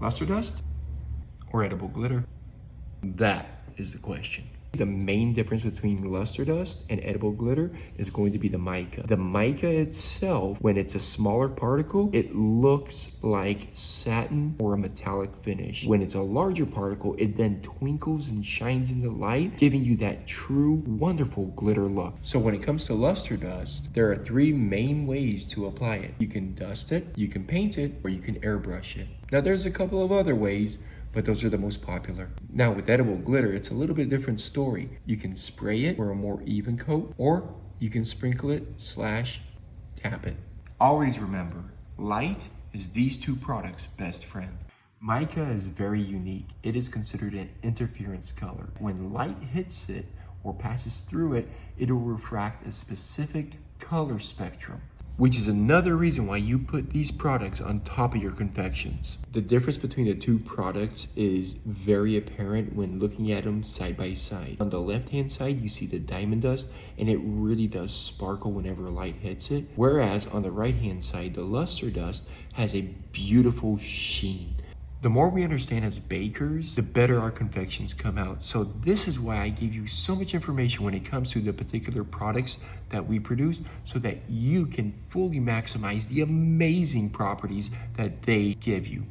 Luster dust or edible glitter? That is the question. The main difference between luster dust and edible glitter is going to be the mica. The mica itself, when it's a smaller particle, it looks like satin or a metallic finish. When it's a larger particle, it then twinkles and shines in the light, giving you that true, wonderful glitter look. So when it comes to luster dust, there are 3 main ways to apply it. You can dust it, you can paint it, or you can airbrush it. Now there's a couple of other ways, but those are the most popular. Now with edible glitter, it's a little bit different story. You can spray it for a more even coat, or you can sprinkle it / tap it. Always remember, light is these 2 products' best friend. Mica is very unique. It is considered an interference color. When light hits it or passes through it, it will refract a specific color spectrum, which is another reason why you put these products on top of your confections. The difference between the 2 products is very apparent when looking at them side by side. On the left-hand side, you see the diamond dust, and it really does sparkle whenever light hits it. Whereas on the right-hand side, the luster dust has a beautiful sheen. The more we understand as bakers, the better our confections come out. So this is why I give you so much information when it comes to the particular products that we produce, so that you can fully maximize the amazing properties that they give you.